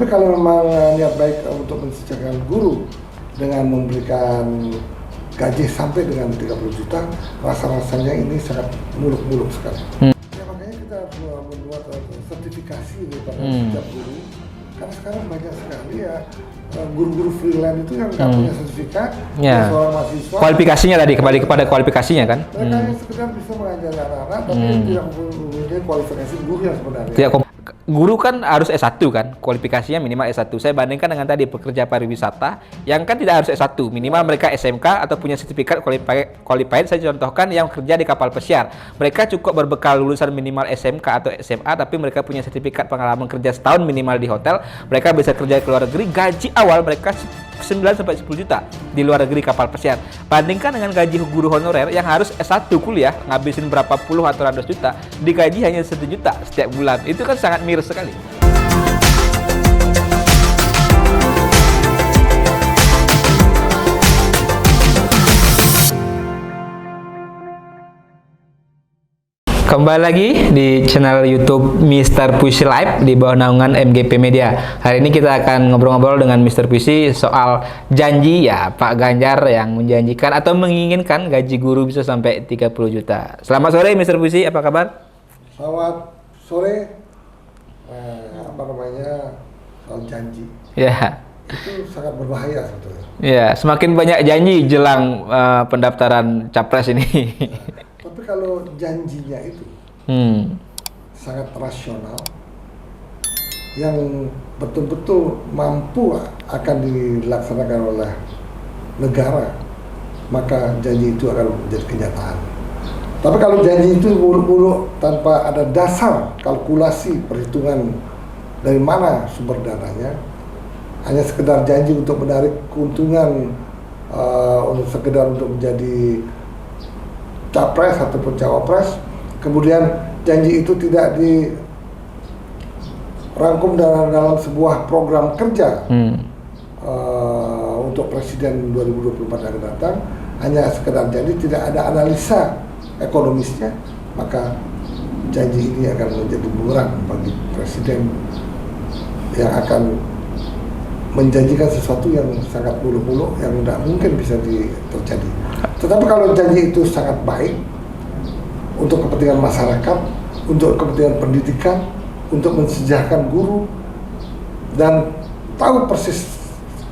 Tetapi kalau memang niat baik untuk mensejahterakan guru dengan memberikan gaji sampai dengan 30 juta, rasa-rasanya ini sangat muluk-muluk sekali. Ya, makanya kita harus membuat sertifikasi daripada setiap guru. Karena sekarang banyak sekali ya guru-guru freelance itu yang nggak punya sertifikat, seorang mahasiswa. Kualifikasinya tadi kembali kepada kualifikasinya kan? Mereka yang sekedar bisa mengajar anak-anak, tapi tidak mempunyai kualifikasi guru yang sebenarnya. Guru kan harus S1 kan, kualifikasinya minimal S1. Saya bandingkan dengan tadi pekerja pariwisata yang kan tidak harus S1, minimal mereka SMK atau punya sertifikat qualified. Saya contohkan yang kerja di kapal pesiar. Mereka cukup berbekal lulusan minimal SMK atau SMA, tapi mereka punya sertifikat pengalaman kerja setahun minimal di hotel. Mereka bisa kerja ke luar negeri, gaji awal mereka 9-10 juta di luar negeri kapal pesiar. Bandingkan dengan gaji guru honorer yang harus S1 kuliah, ngabisin berapa puluh atau ratus juta, digaji hanya 1 juta setiap bulan. Itu kan sangat miris sekali. Kembali lagi di channel YouTube Mr. Puisi Live di bawah naungan MGP Media. Hari ini kita akan ngobrol-ngobrol dengan Mr. Puisi soal janji ya Pak Ganjar yang menjanjikan atau menginginkan gaji guru bisa sampai 30 juta. Selamat sore Mr. Puisi, apa kabar? Selamat sore. Soal janji. Ya. Itu sangat berbahaya sebetulnya. Ya, semakin banyak janji jelang pendaftaran capres ini. Tapi kalau janjinya itu sangat rasional, yang betul-betul mampu akan dilaksanakan oleh negara, maka janji itu akan menjadi kenyataan. Tapi kalau janji itu muluk-muluk tanpa ada dasar kalkulasi perhitungan dari mana sumber dananya, hanya sekedar janji untuk menarik keuntungan, untuk sekedar untuk menjadi capres ataupun cawapres, kemudian janji itu tidak dirangkum dalam sebuah program kerja untuk presiden 2024 yang akan datang, hanya sekedar janji, tidak ada analisa ekonomisnya, maka janji ini akan menjadi bumerang bagi presiden yang akan menjanjikan sesuatu yang sangat muluk-muluk yang tidak mungkin bisa terjadi. Tetapi kalau janji itu sangat baik untuk kepentingan masyarakat, untuk kepentingan pendidikan, untuk mensejahterakan guru, dan tahu persis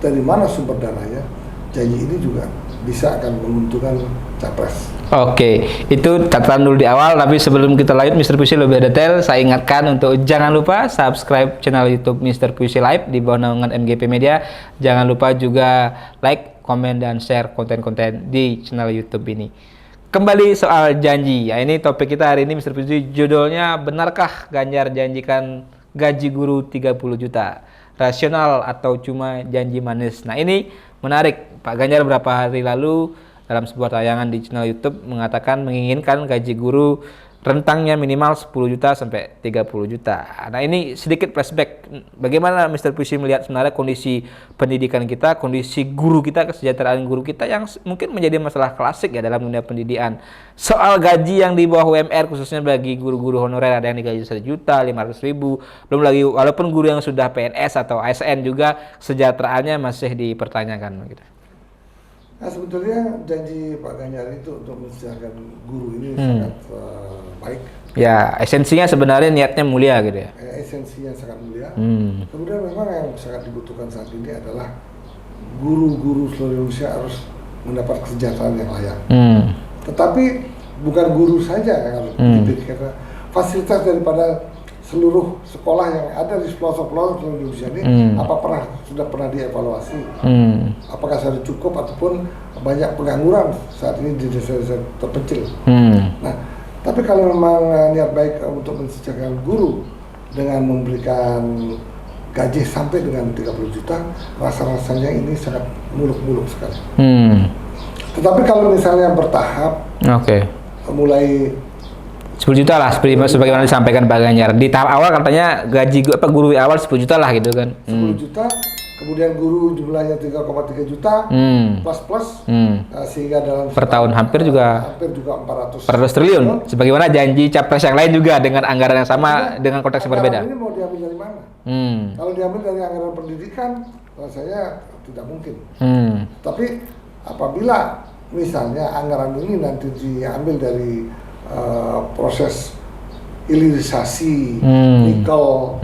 dari mana sumber dananya, janji ini juga bisa akan menguntungkan capres. Oke, itu catatan dulu di awal, tapi sebelum kita lanjut Mr. Puisi lebih detail, saya ingatkan untuk jangan lupa subscribe channel YouTube Mr. Puisi Live di bawah naungan MGP Media. Jangan lupa juga like, komen, dan share konten-konten di channel YouTube ini. Kembali soal janji, ya ini topik kita hari ini Mr. Puisi, judulnya benarkah Ganjar janjikan gaji guru 30 juta? Rasional atau cuma janji manis? Nah ini menarik, Pak Ganjar beberapa hari lalu dalam sebuah tayangan di channel YouTube mengatakan menginginkan gaji guru rentangnya minimal 10 juta sampai 30 juta. Nah ini sedikit flashback, bagaimana Mr. Puisi melihat sebenarnya kondisi pendidikan kita, kondisi guru kita, kesejahteraan guru kita yang mungkin menjadi masalah klasik ya dalam dunia pendidikan. Soal gaji yang di bawah UMR khususnya bagi guru-guru honorer, ada yang digaji 1 juta 500 ribu, belum lagi walaupun guru yang sudah PNS atau ASN juga kesejahteraannya masih dipertanyakan gitu. Nah sebetulnya janji Pak Ganjar itu untuk mensejahterakan guru ini sangat baik. Ya esensinya sebenarnya niatnya mulia gitu ya. Esensinya sangat mulia. Kemudian memang yang sangat dibutuhkan saat ini adalah guru-guru seluruh Indonesia harus mendapat kesejahteraan yang layak. Tetapi bukan guru saja yang harus dididik, karena fasilitas daripada seluruh sekolah yang ada di pelosok-pelosok seluruh Indonesia ini sudah pernah dievaluasi, apakah sudah cukup ataupun banyak pengangguran saat ini di desa-desa terpencil. Nah, tapi kalau memang niat baik untuk mensejahterakan guru dengan memberikan gaji sampai dengan 30 juta, rasa-rasanya ini sangat muluk-muluk sekali. Tetapi kalau misalnya bertahap, mulai 10 juta lah, sebagaimana disampaikan Pak Ganjar. Di tahap awal katanya gaji guru awal 10 juta lah gitu kan. 10 juta, kemudian guru jumlahnya 3,3 juta, plus, sehingga dalam per tahun hampir juga 400 triliun. Sebagaimana janji capres yang lain juga dengan anggaran yang sama dengan konteks yang berbeda. Ini mau diambil dari mana? Kalau diambil dari anggaran pendidikan, saya tidak mungkin. Tapi apabila misalnya anggaran ini nanti diambil dari proses hilirisasi, nikel,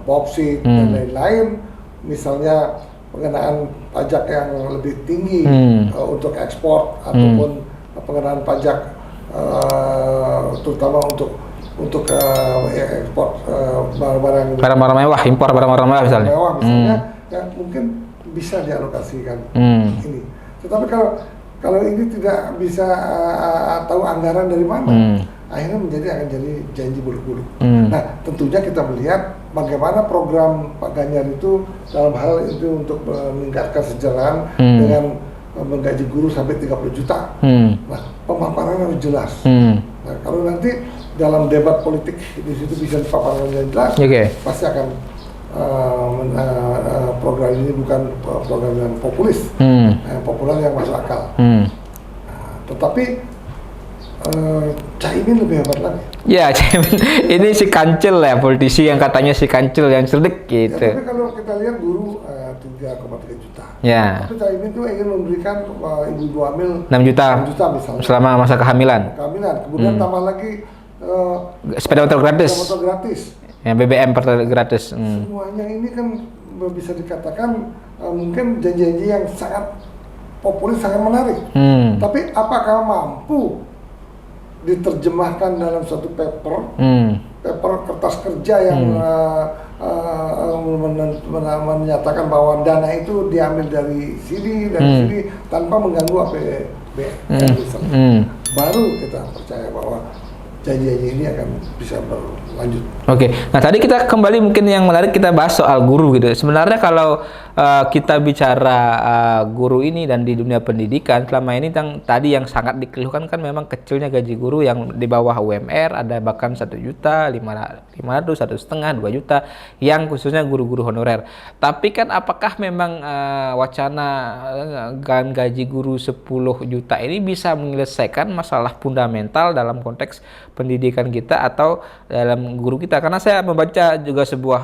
bauxit dan lain-lain, misalnya pengenaan pajak yang lebih tinggi untuk ekspor ataupun pengenaan pajak terutama untuk ekspor barang-barang mewah, impor barang-barang mewah misalnya. Ya mungkin bisa dialokasikan ini. Tetapi kalau ini tidak bisa tahu anggaran dari mana, akhirnya akan jadi janji buluk-buluk. Nah, tentunya kita melihat bagaimana program Pak Ganjar itu dalam hal itu untuk meningkatkan kesejahteraan dengan menggaji guru sampai 30 juta. Nah, pemaparan harus jelas. Nah, kalau nanti dalam debat politik di situ bisa dipaparkan dengan jelas, pasti akan program ini bukan program yang populis, populer yang masuk akal. Tetapi Caimin lebih hebat lagi. Ya, Caimin ini si kancil ya, politisi yang katanya si kancil yang cerdik gitu. Ya, tapi kalau kita lihat guru 3,3 juta. Ya. Tapi Caimin itu ingin memberikan ibu hamil 6 juta misalnya. Selama masa kehamilan. Kemudian tambah lagi sepeda motor gratis. Ya, BBM gratis. Semuanya ini kan bisa dikatakan mungkin janji-janji yang sangat populis, sangat menarik. Tapi apakah mampu diterjemahkan dalam suatu paper kertas kerja yang menyatakan bahwa dana itu diambil dari sini tanpa mengganggu APBN misalnya. Baru kita percaya bahwa janji-janji ini akan bisa berlanjut. Oke, nah tadi kita kembali mungkin yang menarik kita bahas soal guru gitu. Sebenarnya kalau kita bicara guru ini dan di dunia pendidikan selama ini tadi yang sangat dikeluhkan kan memang kecilnya gaji guru yang di bawah UMR, ada bahkan 1 juta, 500, 1,5, 2 juta yang khususnya guru-guru honorer. Tapi kan apakah memang wacana gaji guru 10 juta ini bisa menyelesaikan masalah fundamental dalam konteks pendidikan kita atau dalam guru kita? Karena saya membaca juga sebuah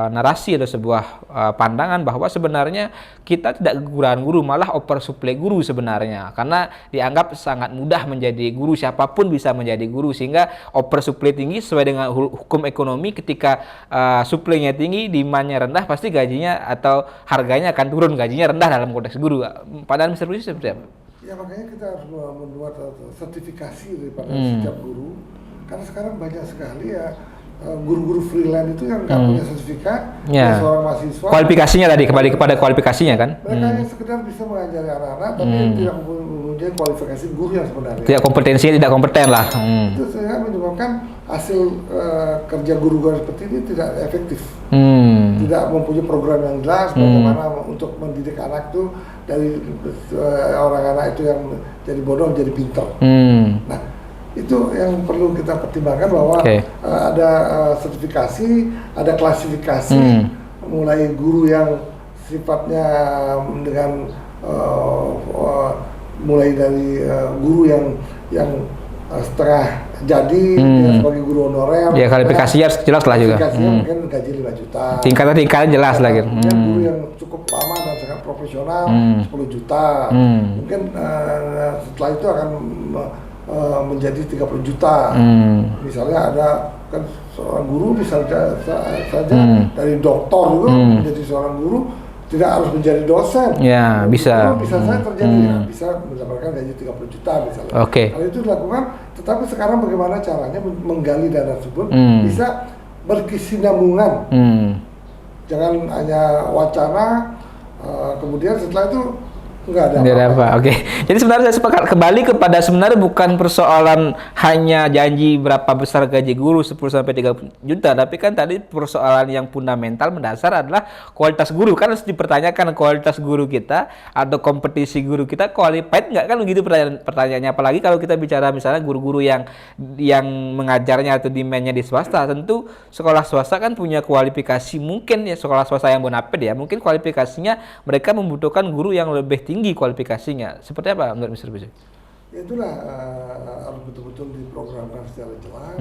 narasi atau sebuah pandangan bahwa sebenarnya kita tidak kekurangan guru, malah oversupply guru sebenarnya, karena dianggap sangat mudah menjadi guru, siapapun bisa menjadi guru, sehingga oversupply tinggi sesuai dengan hukum ekonomi. Ketika supply-nya tinggi, demand-nya rendah, pasti gajinya atau harganya akan turun, gajinya rendah dalam konteks guru. Padahal Mr. Puisi seperti apa? Ya makanya kita harus membuat sertifikasi daripada setiap guru, karena sekarang banyak sekali ya guru-guru freelance itu yang nggak punya sertifikat, seorang mahasiswa. Kualifikasinya tadi, kembali kepada kualifikasinya kan? Mereka hanya sekedar bisa mengajari anak-anak, tapi tidak mempunyai kualifikasi guru yang sebenarnya. Tidak kompetensinya, tidak kompeten lah. Itu sehingga menyebabkan hasil kerja guru-guru seperti ini tidak efektif. Tidak mempunyai program yang jelas bagaimana untuk mendidik anak itu dari orang anak itu yang jadi bodoh jadi pintar. Nah, itu yang perlu kita pertimbangkan bahwa ada sertifikasi, ada klasifikasi, mulai guru yang sifatnya dengan mulai dari guru yang setengah jadi sebagai guru honorer. Ya, kualifikasinya harus jelas lah juga. Kualifikasinya mungkin gaji 5 juta. Tingkatan jelas lagi. Guru yang cukup lama dan sangat profesional 10 juta. Mungkin setelah itu akan menjadi 30 juta. Misalnya ada kan seorang guru bisa saja dari doktor juga menjadi seorang guru, tidak harus menjadi dosen. Ya, bisa. Bisa saja terjadi, bisa mendapatkan gaji 30 juta misalnya. Kalau itu dilakukan, tetapi sekarang bagaimana caranya menggali dana tersebut bisa berkesinambungan. Jangan hanya wacana, kemudian setelah itu nggak ada apa. Oke. Jadi sebenarnya saya sepakat kembali kepada sebenarnya bukan persoalan hanya janji berapa besar gaji guru 10 sampai 30 juta, tapi kan tadi persoalan yang fundamental mendasar adalah kualitas guru. Kan harus dipertanyakan kualitas guru kita atau kompetisi guru kita qualified nggak, kan begitu pertanyaannya. Apalagi kalau kita bicara misalnya guru-guru yang mengajarnya atau demand-nya di swasta, tentu sekolah swasta kan punya kualifikasi, mungkin ya sekolah swasta yang bonafide ya, mungkin kualifikasinya mereka membutuhkan guru yang lebih tinggi kualifikasinya. Seperti apa menurut Mr. Puisi? itulah harus betul-betul diprogramkan secara jelas,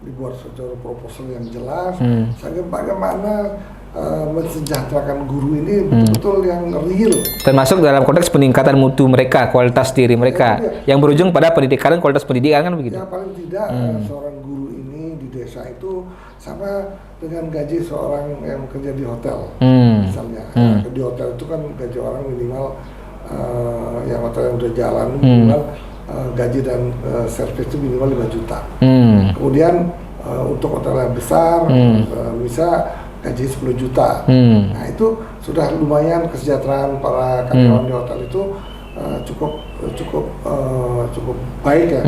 dibuat secara proposal yang jelas, sehingga bagaimana mensejahterakan guru ini betul-betul yang real. Termasuk dalam konteks peningkatan mutu mereka, kualitas diri mereka, yang berujung pada pendidikan dan kualitas pendidikan kan begitu. Ya paling tidak seorang guru ini di desa itu sama dengan gaji seorang yang bekerja di hotel, misalnya. Di hotel itu kan gaji orang minimal, yang hotel yang udah jalan minimal gaji dan servis itu minimal 5 juta. Kemudian untuk hotel yang besar bisa gaji 10 juta. Nah itu sudah lumayan kesejahteraan para karyawan di hotel itu cukup baik ya.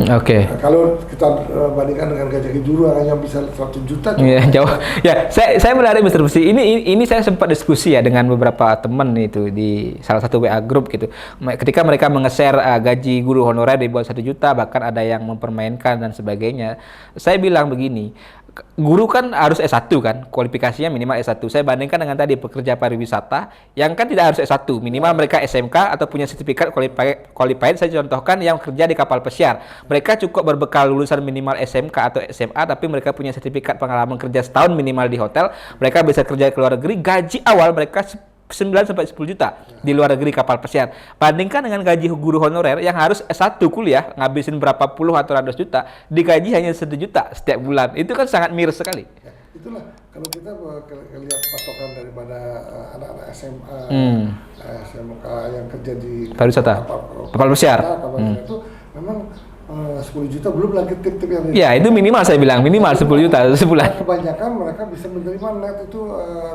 Kalau kita bandingkan dengan gaji guru hanya bisa 100 juta. Jauh. Ya, saya menarik Mr. Busi. Ini saya sempat diskusi ya dengan beberapa teman itu di salah satu WA group gitu. Ketika mereka menge-share gaji guru honorer di bawah 1 juta, bahkan ada yang mempermainkan dan sebagainya. Saya bilang begini, guru kan harus S1 kan, kualifikasinya minimal S1. Saya bandingkan dengan tadi pekerja pariwisata yang kan tidak harus S1, minimal mereka SMK atau punya sertifikat qualified. Saya contohkan yang kerja di kapal pesiar. Mereka cukup berbekal lulusan minimal SMK atau SMA, tapi mereka punya sertifikat pengalaman kerja setahun minimal di hotel. Mereka bisa kerja ke luar negeri, gaji awal mereka 9 sampai 10 juta di luar negeri kapal pesiar. Bandingkan dengan gaji guru honorer yang harus S1 kuliah, ngabisin berapa puluh atau ratus juta, digaji hanya 1 juta setiap bulan. Itu kan sangat miris sekali. Ya, itulah kalau kita lihat patokan daripada anak-anak SMA, SMK yang kerja di pariwisata, kapal pesiar, itu memang 10 juta belum lagi tip-tip yang ya itu minimal saya bilang minimal 10 juta sebulan. Kebanyakan mereka bisa menerima net itu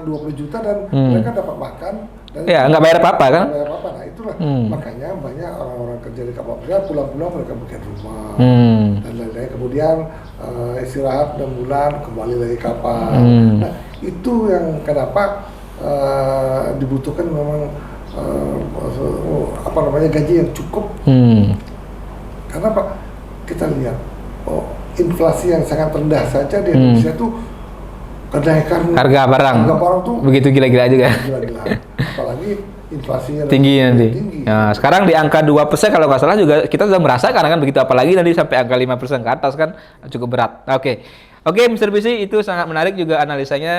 20 juta dan mereka dapat makan dan ya nggak bayar apa-apa kan. Nggak bayar apa-apa. Nah itulah makanya banyak orang-orang kerja di kapal pesiar pulang-pulang mereka bikin rumah dan lain-lain, kemudian istirahat 6 bulan kembali lagi kapal. Nah itu yang kenapa dibutuhkan memang gaji yang cukup. Karena Pak, kita lihat inflasi yang sangat rendah saja di Indonesia itu kenaikan harga barang tuh begitu gila-gila juga. Gila-gila. Apalagi inflasinya tinggi nanti. Tinggi. Nah, sekarang di angka 2% kalau nggak salah juga kita sudah merasakan kan begitu, apalagi nanti sampai angka 5% ke atas kan cukup berat. Oke, Mr. Bisi, itu sangat menarik juga analisanya.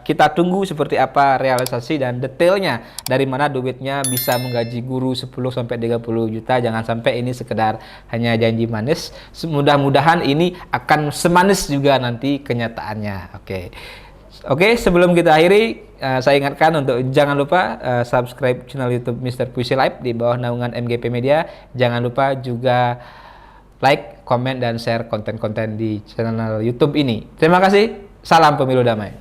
Kita tunggu seperti apa realisasi dan detailnya dari mana duitnya bisa menggaji guru 10 sampai 30 juta. Jangan sampai ini sekedar hanya janji manis. Mudah-mudahan ini akan semanis juga nanti kenyataannya. Oke, sebelum kita akhiri, saya ingatkan untuk jangan lupa subscribe channel YouTube Mr. Puisi Live di bawah naungan MGP Media. Jangan lupa juga like, komen, dan share konten-konten di channel YouTube ini. Terima kasih. Salam pemilu damai.